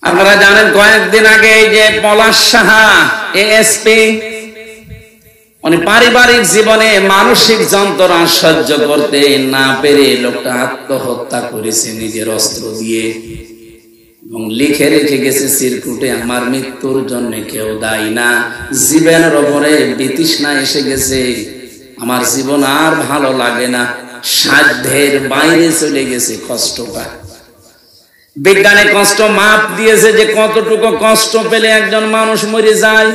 আপনারা জানেন কয়েকদিন আগে এই যে পলাশ সাহা এএসপি উনি পারিবারিক জীবনে মানসিক যন্ত্রণা সহ্য করতে না পেরে লোকটা আত্মহত্যা করেছে নিজের অস্ত্র দিয়ে এবং লিখে রেখে গেছে চিরকুটে, আমার মৃত্যুর জন্য কেউ দায়ী না, জীবনের ওপরে বিতৃষ্ণা এসে গেছে, আমার জীবন আর ভালো লাগে না, সাধ্যের বাইরে চলে গেছে কষ্টটা। বিজ্ঞানে কষ্ট মাপ দিয়েছে যে কতটুকু কষ্ট পেলে একজন মানুষ মরে যায়।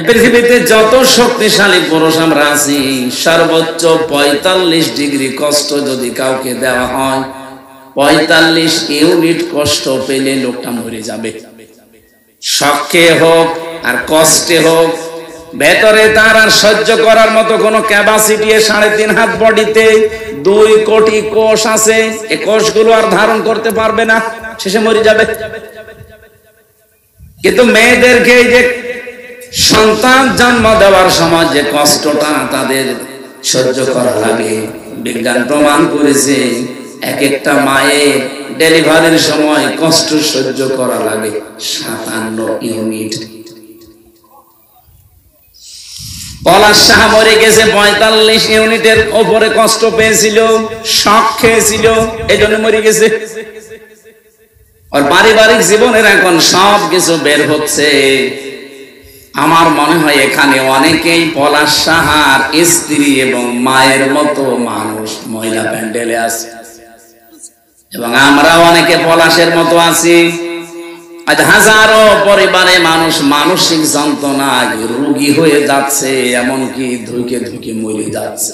পৃথিবীতে যত শক্তিশালী পুরুষ আমরা আছি, সর্বোচ্চ 45 ডিগ্রি কষ্ট যদি কাউকে দেওয়া হয়, 45 ইউনিট কষ্ট পেলে লোকটা মরে যাবে। শখে হোক আর কষ্টে হোক, ভেতরে তার আর সহ্য করার মতো কোনো ক্যাপাসিটি 3.5 হাত বডিতে 2 কোটি কোষ আছে, এই কোষগুলো আর ধারণ করতে পারবে না, শেষে মরে যাবে। কিন্তু মেয়েদেরকে এই যে সন্তান জন্ম দেওয়ার সময় যে কষ্টটা তাদের সহ্য করা লাগে, বিজ্ঞান প্রমাণ করেছে এক একটা মায়ের ডেলিভারির সময় কষ্ট সহ্য করা লাগে 57 ইউনিট। পলাশ সাহা মরে গেছে 45 ইউনিটের উপরে কষ্ট পেয়েছিল, শক খেয়েছিল, এই জন্য মরে গেছে। আর পারিবারিক জীবনের এখন সব কিছু বের হচ্ছে। আমার মনে হয় এখানে অনেকেই পলাশ সাহার স্ত্রী এবং মায়ের মতো মানুষ মহিলা প্যান্ডেলে আছে, এবং আমরা অনেকে পলাশের মতো আছি। আজ হাজারো পরিবারে মানুষ মানসিক যন্ত্রণায় রোগী হয়ে যাচ্ছে, এমনকি ধুকে ধুকে মরে যাচ্ছে।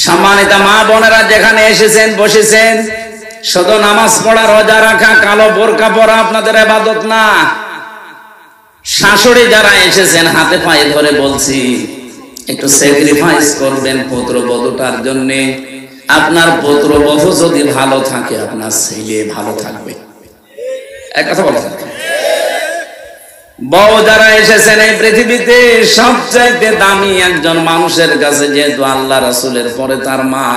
সম্মানিত মা বোনেরা যেখানে এসেছেন বসেছেন, শুধু নামাজ পড়া রোজা রাখা কালো বোরকা পরা আপনাদের ইবাদত না। শাশুড়ি যারা এসেছেন হাতে পায়ে ধরে বলছি, একটু স্যাক্রিফাইস করবেন পুত্রবধূটার জন্য। আপনার পুত্রবধূ যদি ভালো থাকে, আপনার ছেলে ভালো থাকবে। এক কথা বলা যায়। বউ যারা এসেছেন এই পৃথিবীতে সবচাইতে দামি একজন মানুষের কাছে, যেহেতু আল্লাহ রাসূলের পরে তার মা,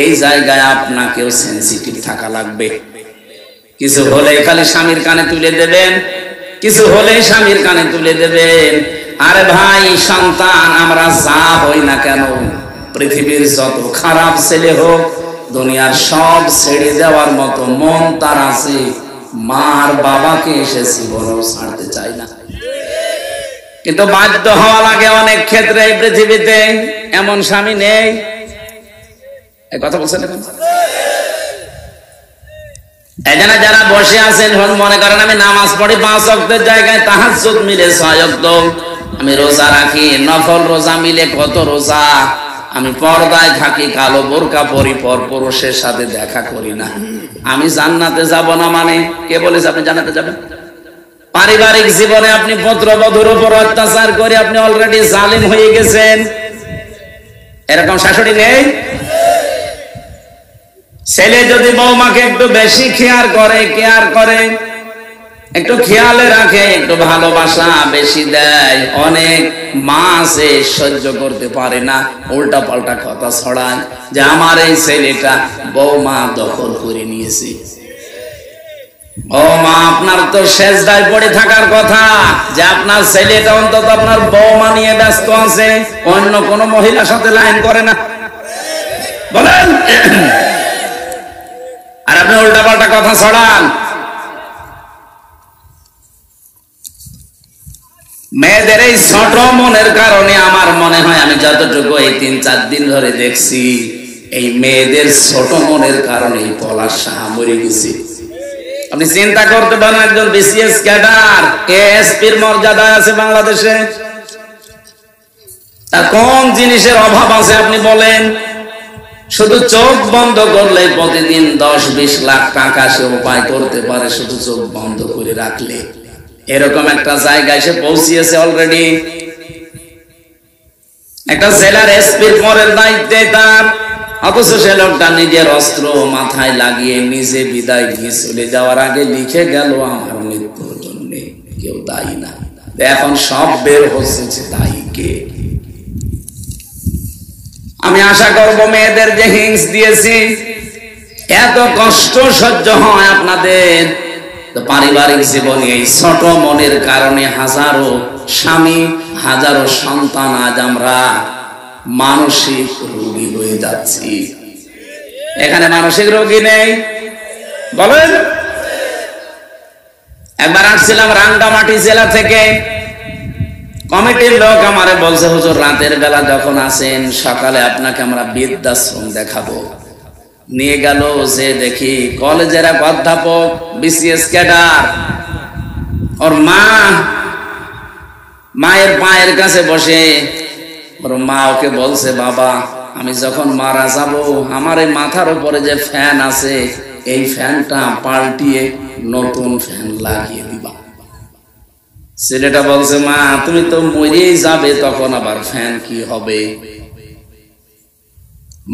এই জায়গায় আপনাকেও সেনসিটিভ থাকা লাগবে। কিছু হলে খালি স্বামীর কানে তুলে দেবেন, কিছু হলে স্বামীর কানে তুলে দেবেন। আরে ভাই, সন্তান আমরা যা হই না কেন, পৃথিবীর যত খারাপ ছেলে হোক, দুনিয়ার সব ছেড়ে দেওয়ার মতো মন তার আছে, মার বাবাকে এসে জীবনও ছাড়তে চায় না। কিন্তু বাধ্য হওয়া লাগে অনেক ক্ষেত্রে। এই পৃথিবীতে এমন স্বামী নেই। এই কথা বলছেন এখন? এখানে যারা বসে আছেন মনে করেন আমি নামাজ পড়ি 5 ওয়াক্তের জায়গায় তাহাজ্জুদ মিলে 6 ওয়াক্ত, আমি রোজা রাখি, নফল রোজা মিলে কত রোজা, আমি পর্দায় থাকি, কালো বোরকা পরি, পর পুরুষের সাথে দেখা করি না, আমি জান্নাতে যাব না। মানে কে বলেছে আপনি জান্নাতে যাবেন? পারিবারিক জীবনে আপনি পুত্রবধূর উপর অত্যাচার করে আপনি অলরেডি জালিম হয়ে গেছেন। এরকম শাশুড়ি নেই? ছেলে যদি বৌমাকে একটু বেশি কেয়ার করে, একটু খেয়ালে রাখে, একটু ভালোবাসা বেশি দেয়, অনেক মা আছে সহ্য করতে পারে না, উল্টা পাল্টা কথা ছড়ায় যে আমার এই ছেলেটা বৌমা দখল করে নিয়েছে। ও মা, আপনার তো সেজদায় পড়ে থাকার কথা যে আপনার ছেলেটা অন্তত আপনার বৌমা নিয়ে ব্যস্ত আছে, অন্য কোনো মহিলার সাথে লাইন করে না, বলেন? আর আপনি উল্টা পাল্টা কথা ছড়ান। মেয়েদের এই ছোট মনের কারণে আমার মনে হয়, আমি যতটুকু এই 3-4 দিন ধরে দেখছি, এই মেয়েদের ছোট মনের কারণে পলাশ সাহা মরে গেছে। আপনি চিন্তা করতে পারেন, একজন বিসিএস ক্যাডার, এএসপির মর্যাদা আছে বাংলাদেশে, তার কোন জিনিসের অভাব আছে আপনি বলেন? শুধু চোখ বন্ধ করলে প্রতিদিন 10-20 লাখ টাকা সে উপায় করতে পারে, শুধু চোখ বন্ধ করে রাখলে। এরকম একটা জায়গায় সে পৌঁছিয়েছে অলরেডি। একটা জেলার এসপির পরের দায়িত্বে তার, অথচ সে লোকটা নিজের অস্ত্র মাথায় লাগিয়ে নিজে বিদায় নিয়ে চলে যাওয়ার আগে লিখে গেল, আমার মৃত্যুর জন্য কেউ দায়ী না। এখন সব বের হচ্ছে দায়ী কে। আমি আশা করব মেয়েদের যে হিংস দিয়েছি এত কষ্ট সহ্য হয় আপনাদের, তো পারিবারিক জীবনে এই ছোট মনের কারণে হাজারো স্বামী, হাজারো সন্তান আজ আমরা মানসিক রোগী হয়ে যাচ্ছি। এখানে মানসিক রোগী নেই বলেন? একবার আসছিলাম রাঙ্গামাটি জেলা থেকে, কমিটির লোক আমারে বলছে, হুজুর রাতের বেলা যখন আসেন সকালে আপনাকে আমরা বৃদ্ধাশ্রম দেখাবো। নিয়ে গেল, যে দেখি কলেজের এক অধ্যাপক, বিসিএস ক্যাডার, ওর মায়ের পায়ের কাছে বসে ওর মা ওকে বলছে, বাবা আমি যখন মারা যাব আমার এই মাথার উপরে যে ফ্যান আছে এই ফ্যানটা পাল্টিয়ে নতুন ফ্যান লাগিয়ে দিবা। ছেলেটা বলছে, মা তুমি তো মরেই যাবে, তখন আবার ফ্যান কি হবে?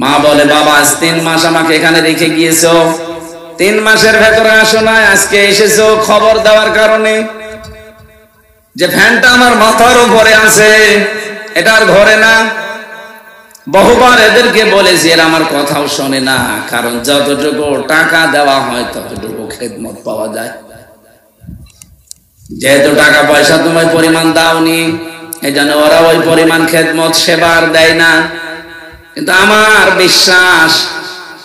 মা বলে, বাবা আজ 3 মাস আমাকে এখানে রেখে গিয়েছো, 3 মাসের ভেতরে আসো না, আজকে এসেছো খবর দেওয়ার কারণে যে ফ্যানটা আমার মাথার উপরে আছে, এটা আর ঘরে না। বহুবার এদেরকে বলেছি, এরা আমার কথাও শোনে না, কারণ যতটুকু টাকা দেওয়া হয় ততটুকু খেদমত পাওয়া যায়। যেহেতু টাকা পয়সা তুমি পরিমাণ দাওনি, এই জন্য ওরা ওই পরিমাণ খেদমত সেবার দেয় না। কিন্তু আমার বিশ্বাস,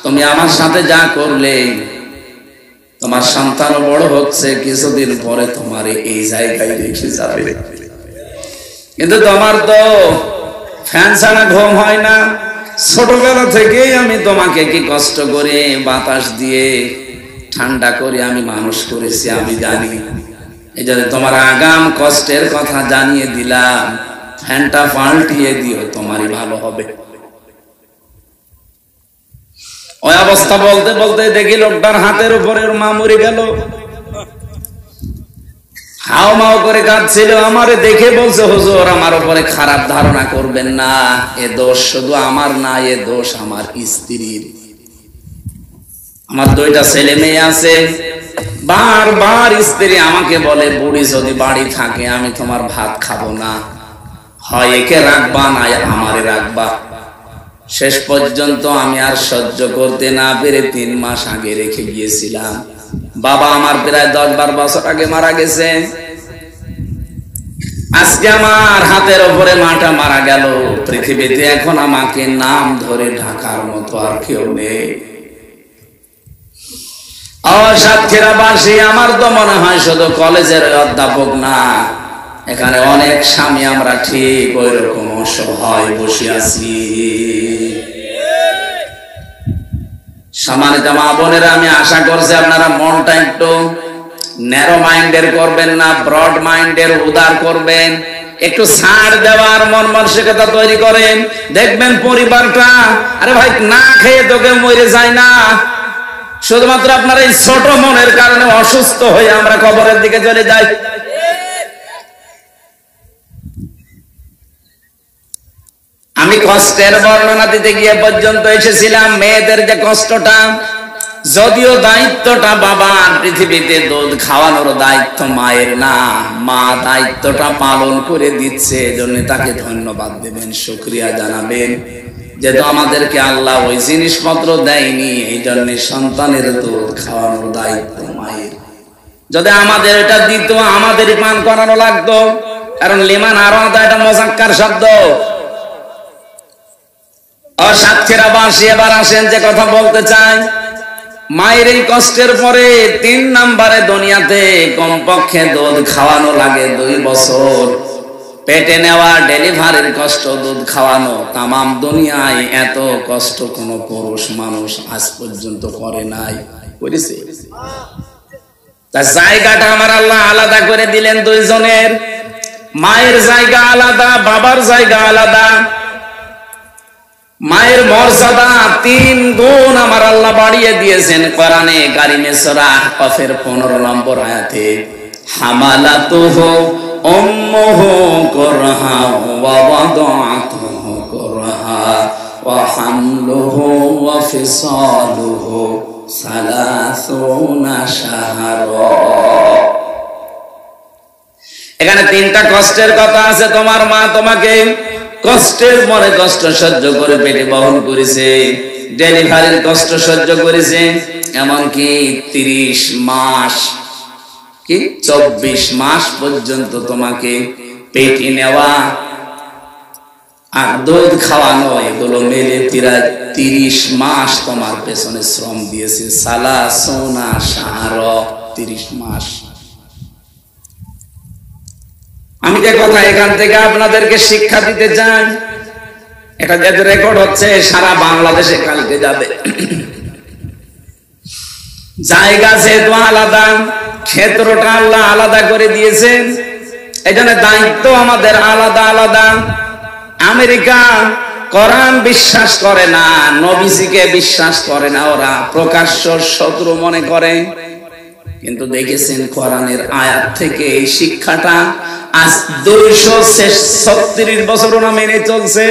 তুমি আমার সাথে যা করলে, তোমার সন্তানও বড় হচ্ছে, কিছুদিন পরে তোমার এই জায়গায় রেখে যাবে। কিন্তু তোমার তো ফ্যান ছাড়া ঘুম হয় না। ছোটবেলা থেকেই আমি তোমাকে কি কষ্ট করে বাতাস দিয়ে ঠান্ডা করে আমি মানুষ করেছি, আমি জানি। এই জন্য তোমার আগাম কষ্টের কথা জানিয়ে দিলাম, ফ্যানটা পাল্টিয়ে দিও, তোমারই ভালো হবে। ওই অবস্থা বলতে বলতে দেখি লোকটার হাতের উপরে ওর মা মরে গেল, হাও মাও করে কাঁদছিল। আমারে দেখে বলছে, হুজুর আমার উপরে খারাপ ধারণা করবেন না, এ দোষ শুধু আমার না, এ দোষ আমার স্ত্রীর। আমার 2টা ছেলে মেয়ে আছে, বারবার স্ত্রী আমাকে বলে, বুড়ি যদি বাড়ি থাকে আমি তোমার ভাত খাবো না, হয় একে রাখবা না আমারে রাখবা। শেষ পর্যন্ত আমি আর সহ্য করতে না পেরে 3 মাস আগে রেখে গিয়েছিলাম। বাবা আমার প্রায় 10-12 বছর আগে মারা গেছে। আজকে আমার হাতের উপরে মাটা মারা গেল। পৃথিবীতে এখন আমাকে নাম ধরে ঢাকার মতো আর কেউ নেই। সাতক্ষীরাবাসী, আমার তো মনে হয় শুধু কলেজের অধ্যাপক না, এখানে অনেক স্বামী আমরা ঠিক ওই রকম অসহায় বসে আছি। সম্মানিত মা বোনেরা, আমি আশা করছি আপনারা মনটা একটু ন্যারো মাইন্ডের করবেন না, ব্রড মাইন্ডের উদার করবেন। একটু ছাড় দেওয়ার মন মানসিকতা তৈরি করেন, দেখবেন পরিবারটা, আরে ভাই না খেয়ে তোকে মরে যায় না। শুধুমাত্র আপনার এই ছোট মনের কারণে অসুস্থ হয়ে আমরা কবরের দিকে চলে যাই। আমি কষ্টের বর্ণনা দিতে গিয়ে পর্যন্ত এসেছিলাম মেয়েদের যে কষ্টটা, যদিও দায়িত্বটা বাবার, পৃথিবীতে দুধ খাওয়ানোর দায়িত্ব মায়ের না, মা দায়িত্বটা পালন করে দিচ্ছে, এজন্য তাকে ধন্যবাদ দেবেন, শুকরিয়া জানাবেন। যেহেতু আমাদেরকে আল্লাহ ওই জিনিসপত্র দেয়নি, এই জন্য সন্তানের দুধ খাওয়ানোর দায়িত্ব মায়ের। যদি আমাদের এটা দিত, আমাদেরই পান করানো লাগতো, কারণ লিমান আরো এটা মোজাক্কার শব্দ। সাতক্ষীরাবাসী, এবার আসেন যে কথা বলতে চাই, মায়ের এই কষ্টের পরে 3 নম্বরে দুনিয়াতে কমপক্ষে দুধ খাওয়ানো লাগে 2 বছর। পেটে নেওয়া, ডেলিভারির কষ্ট, দুধ খাওয়ানো, তামাম দুনিয়ায় এত কষ্ট কোন পুরুষ মানুষ আজ পর্যন্ত করে নাই, করেছে? তার জায়গাটা আমার আল্লাহ আলাদা করে দিলেন 2 জনের। মায়ের জায়গা আলাদা, বাবার জায়গা আলাদা। মায়ের মর্যাদা 3 গুণ আমার আল্লাহ বাড়িয়ে দিয়েছেন কোরআনে কারিমে সূরা কফের 15 নম্বর আয়াতে। হামালাতুহু উম্মুহু কুরহা ওয়া ওয়াদাআতুহু কুরহা ওয়া হামলুহু ওয়া ফিসালুহু 30 শাহরা। এখানে 3টা কষ্টের কথা আছে। তোমার মা তোমাকে কষ্টের পরে কষ্ট সহ্য করে পেটে বহন করেছে, ডেলিভারির কষ্ট সহ্য করেছে, এমনকি 30 মাস কি 24 মাস পর্যন্ত তোমাকে পেটে নেওয়া আর দুধ খাওয়ানো, এগুলো মিলে প্রায় 30 মাস তোমার পেছনে শ্রম দিয়েছে। সালা সোনা সার 30 মাস। আমি যে কথা এখান থেকে আপনাদেরকে শিক্ষা দিতে চাই, এটা যেহেতু রেকর্ড হচ্ছে সারা বাংলাদেশে কালকে যাবে। জায়গা যেহেতু আলাদা, ক্ষেত্রটা আল্লাহ আলাদা করে দিয়েছেন, এই জন্য দায়িত্ব আমাদের আলাদা আলাদা। আমেরিকা কোরআন বিশ্বাস করে না, নবীজিকে বিশ্বাস করে না, ওরা প্রকাশ্য শত্রু মনে করে। কিন্তু দেখেছেন কোরআনের আয়াত থেকে এই শিক্ষাটা আজ 236 বছর ওরা মেনে চলছে।